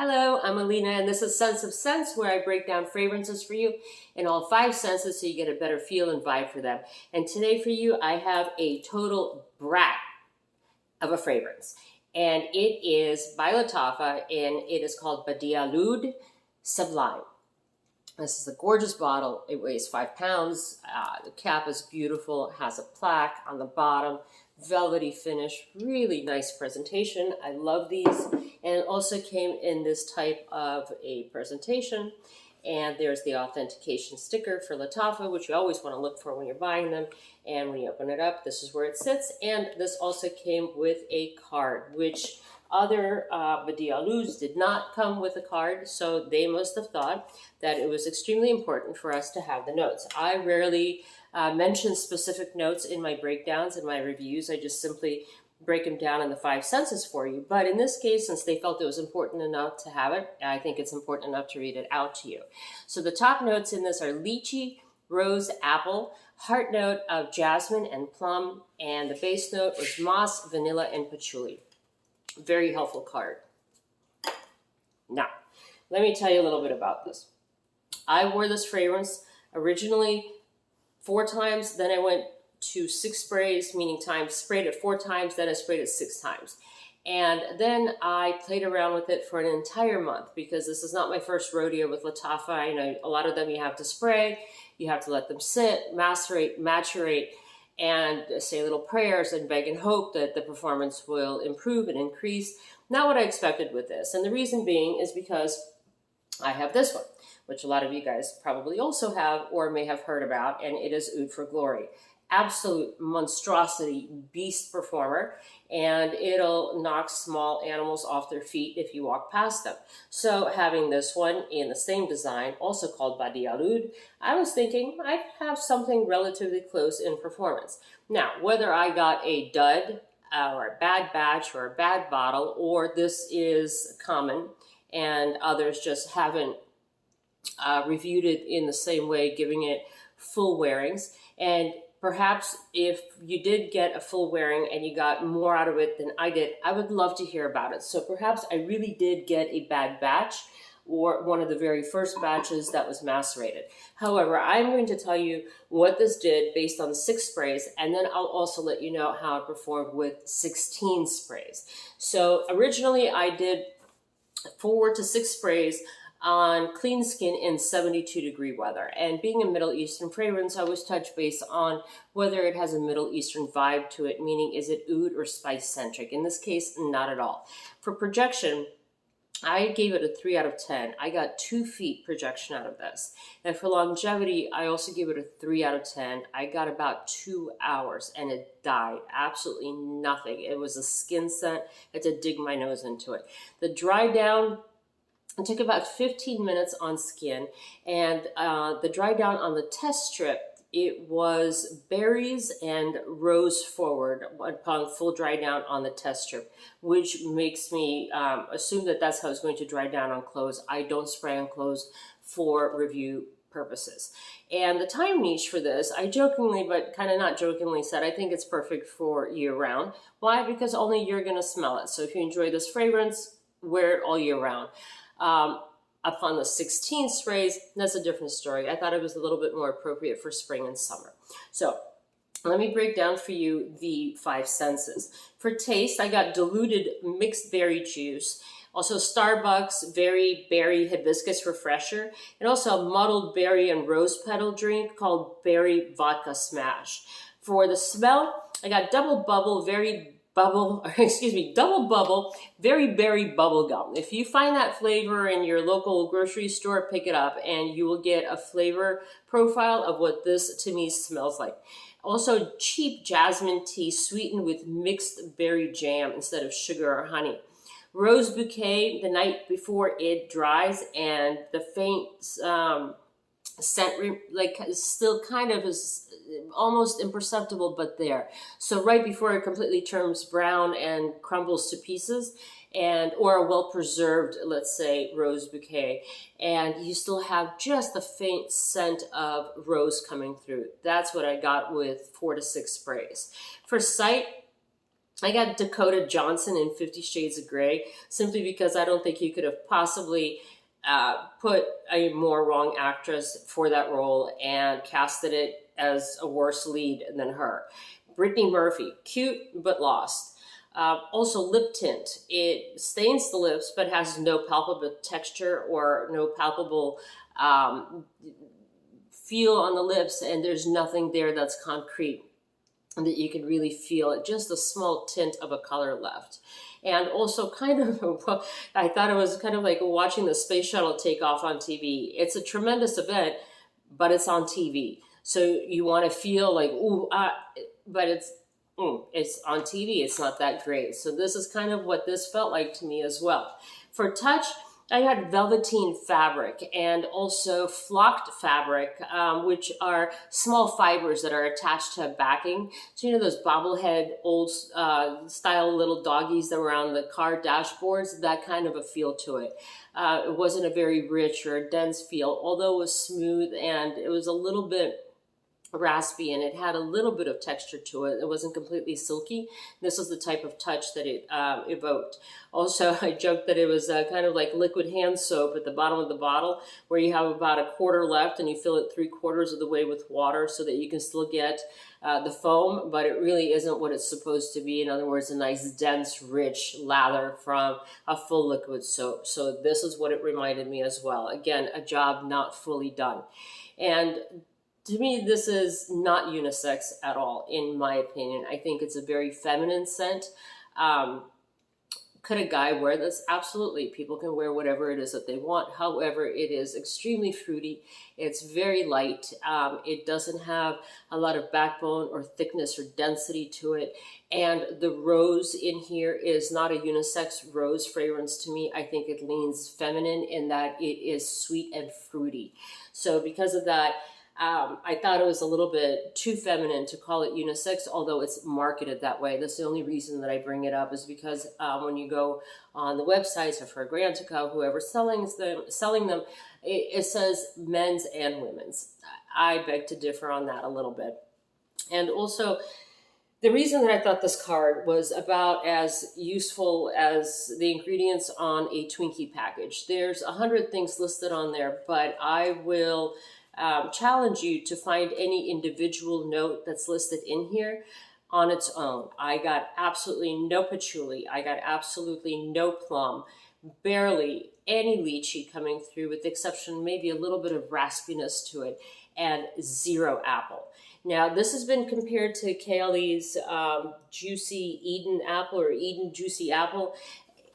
Hello, I'm Alina, and this is Sense of Scents, where I break down fragrances for you in all 5 senses so you get a better feel and vibe for them. And today for you, I have a total brat of a fragrance. And it is by Lattafa, and it is called BADEE OUD Sublime. This is a gorgeous bottle. It weighs 5 pounds. The cap is beautiful. It has a plaque on the bottom. Velvety finish, really nice presentation. I love these. And it also came in this type of a presentation. And there's the authentication sticker for Lattafa, which you always want to look for when you're buying them. And when you open it up, this is where it sits. And this also came with a card, which other BADEE OUDs did not come with a card, so they must have thought that it was extremely important for us to have the notes. I rarely mention specific notes in my breakdowns and my reviews. I just simply break them down in the 5 senses for you. But in this case, since they felt it was important enough to have it, I think it's important enough to read it out to you. So the top notes in this are lychee, rose, apple, heart note of jasmine and plum, and the base note was moss, vanilla, and patchouli. Very helpful card. Now, let me tell you a little bit about this. I wore this fragrance originally 4 times, then I went to 6 sprays, meaning sprayed it 4 times, then I sprayed it 6 times. And then I played around with it for an entire month because this is not my first rodeo with Lattafa. I know a lot of them you have to spray, you have to let them sit, macerate, and say little prayers and beg and hope that the performance will improve and increase. Not what I expected with this. And the reason being is because I have this one, which a lot of you guys probably also have or may have heard about, and it is OUD for Glory. Absolute monstrosity beast performer, and it'll knock small animals off their feet if you walk past them. So having this one in the same design, also called BADEE OUD, I was thinking I'd have something relatively close in performance. Now, whether I got a dud or a bad batch or a bad bottle, or this is common and others just haven't reviewed it in the same way, giving it full wearings. And perhaps if you did get a full wearing and you got more out of it than I did, I would love to hear about it. So perhaps I really did get a bad batch or one of the very first batches that was macerated. However, I'm going to tell you what this did based on 6 sprays, and then I'll also let you know how it performed with 16 sprays. So originally I did 4 to 6 sprays on clean skin in 72-degree weather. And being a Middle Eastern fragrance, I always touch base on whether it has a Middle Eastern vibe to it, meaning is it oud or spice-centric? In this case, not at all. For projection, I gave it a 3 out of 10. I got 2 feet projection out of this. And for longevity, I also gave it a 3 out of 10. I got about 2 hours and it died. Absolutely nothing. It was a skin scent. I had to dig my nose into it. The dry down, it took about 15 minutes on skin, and the dry down on the test strip, it was berries and rose forward upon full dry down on the test strip, which makes me assume that that's how it's going to dry down on clothes. I don't spray on clothes for review purposes. And the time niche for this, I jokingly, but kind of not jokingly said, I think it's perfect for year round. Why? Because only you're going to smell it. So if you enjoy this fragrance, wear it all year round. Upon the 16 sprays, that's a different story. I thought it was a little bit more appropriate for spring and summer. So let me break down for you the 5 senses. For taste, I got diluted mixed berry juice, also Starbucks very berry hibiscus refresher, and also a muddled berry and rose petal drink called berry vodka smash. For the smell, I got double bubble very berry bubble gum. If you find that flavor in your local grocery store, pick it up and you will get a flavor profile of what this to me smells like. Also cheap jasmine tea sweetened with mixed berry jam instead of sugar or honey. Rose bouquet the night before it dries, and the faint scent still kind of is almost imperceptible, but there. So right before it completely turns brown and crumbles to pieces, or a well-preserved, let's say, rose bouquet, and you still have just the faint scent of rose coming through. That's what I got with 4 to 6 sprays. For sight, I got Dakota Johnson in 50 Shades of Grey, simply because I don't think you could have possibly put a more wrong actress for that role and casted it as a worse lead than her. Brittany Murphy, cute but lost. Also, lip tint. It stains the lips but has no palpable texture or no palpable feel on the lips, and there's nothing there that's concrete that you can really feel it, just a small tint of a color left. And also kind of, I thought it was kind of like watching the space shuttle take off on TV. It's a tremendous event, but it's on TV. So you want to feel like, ooh, but it's on TV. It's not that great. So this is kind of what this felt like to me as well. For touch, I had velveteen fabric and also flocked fabric, which are small fibers that are attached to a backing. So you know those bobblehead old style little doggies that were on the car dashboards, that kind of a feel to it. It wasn't a very rich or a dense feel, although it was smooth and it was a little bit raspy and it had a little bit of texture to it. It wasn't completely silky. This was the type of touch that it evoked. Also, I joked that it was kind of like liquid hand soap at the bottom of the bottle, where you have about a quarter left and you fill it 3/4 of the way with water so that you can still get the foam, but it really isn't what it's supposed to be. In other words, a nice, dense, rich lather from a full liquid soap. So this is what it reminded me as well. Again, a job not fully done. And to me, this is not unisex at all, in my opinion. I think it's a very feminine scent. Could a guy wear this? Absolutely. People can wear whatever it is that they want. However, it is extremely fruity. It's very light. It doesn't have a lot of backbone or thickness or density to it. And the rose in here is not a unisex rose fragrance to me. I think it leans feminine in that it is sweet and fruity. So because of that, I thought it was a little bit too feminine to call it unisex, although it's marketed that way. That's the only reason that I bring it up, is because when you go on the websites of Fragrantica, whoever's selling them, it says men's and women's. I beg to differ on that a little bit. And also, the reason that I thought this card was about as useful as the ingredients on a Twinkie package. There's 100 things listed on there, but I will challenge you to find any individual note that's listed in here on its own. I got absolutely no patchouli. I got absolutely no plum, barely any lychee coming through, with the exception maybe a little bit of raspiness to it, and zero apple. Now, this has been compared to Kaylee's Juicy Eden apple, or Eden Juicy Apple.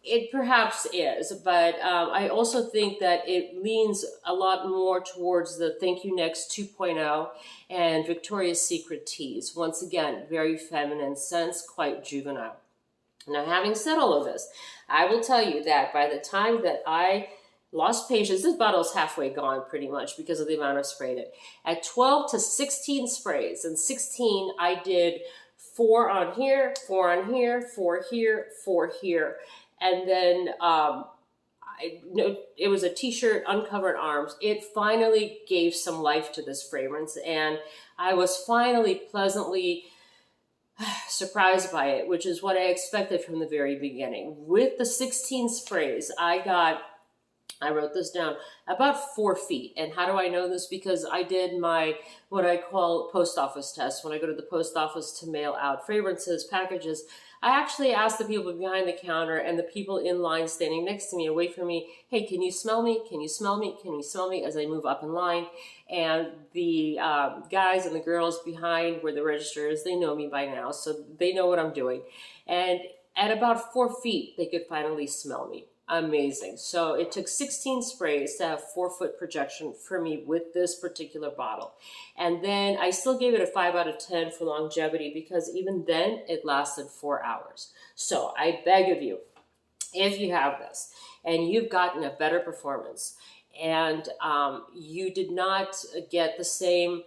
It perhaps is, but I also think that it leans a lot more towards the Thank You Next 2.0 and Victoria's Secret Teas. Once again, very feminine scents, quite juvenile. Now, having said all of this, I will tell you that by the time that I lost patience, this bottle's halfway gone pretty much because of the amount of spray in it. At 12 to 16 sprays, and 16 I did 4 on here, 4 on here, 4 here, 4 here. And then it was a t-shirt, uncovered arms. It finally gave some life to this fragrance, and I was finally pleasantly surprised by it, which is what I expected from the very beginning. With the 16 sprays, I wrote this down, about 4 feet. And how do I know this? Because I did my, what I call post office test. When I go to the post office to mail out fragrances, packages, I actually asked the people behind the counter and the people in line standing next to me, away from me, hey, can you smell me? Can you smell me? Can you smell me? As I move up in line. And the guys and the girls behind where the register is, they know me by now, so they know what I'm doing. And at about 4 feet, they could finally smell me. Amazing. So it took 16 sprays to have 4-foot projection for me with this particular bottle. And then I still gave it a 5 out of 10 for longevity, because even then it lasted 4 hours. So I beg of you, if you have this and you've gotten a better performance and you did not get the same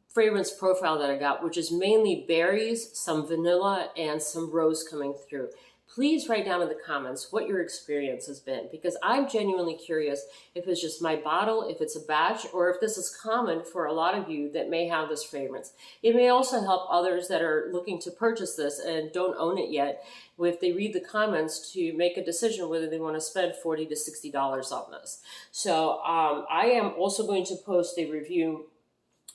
fragrance profile that I got, which is mainly berries, some vanilla, and some rose coming through, please write down in the comments what your experience has been, because I'm genuinely curious if it's just my bottle, if it's a batch, or if this is common for a lot of you that may have this fragrance. It may also help others that are looking to purchase this and don't own it yet, if they read the comments, to make a decision whether they want to spend $40 to $60 on this. So I am also going to post a review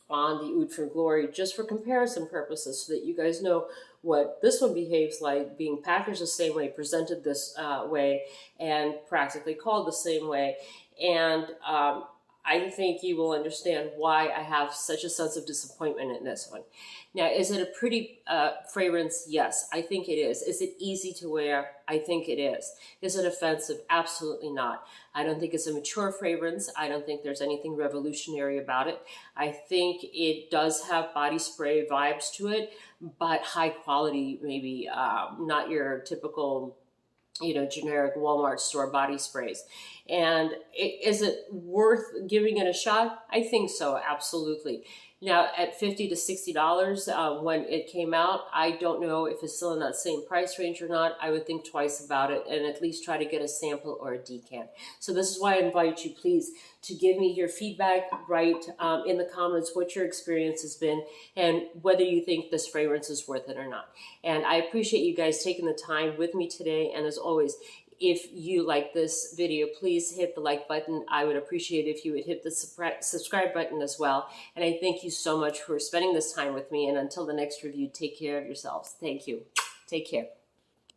on the OUD for Glory just for comparison purposes, so that you guys know what this one behaves like, being packaged the same way, presented this way, and practically called the same way. And I think you will understand why I have such a sense of disappointment in this one. Now, is it a pretty fragrance? Yes, I think it is. Is it easy to wear? I think it is. Is it offensive? Absolutely not. I don't think it's a mature fragrance. I don't think there's anything revolutionary about it. I think it does have body spray vibes to it, but high quality, maybe not your typical, generic Walmart store body sprays. And is it worth giving it a shot? I think so, absolutely. Now, at $50 to $60 when it came out, I don't know if it's still in that same price range or not. I would think twice about it and at least try to get a sample or a decant. So this is why I invite you, please, to give me your feedback, write in the comments what your experience has been and whether you think this fragrance is worth it or not. And I appreciate you guys taking the time with me today. And as always, if you like this video, please hit the like button. I would appreciate if you would hit the subscribe button as well. And I thank you so much for spending this time with me. And until the next review, take care of yourselves. Thank you. Take care.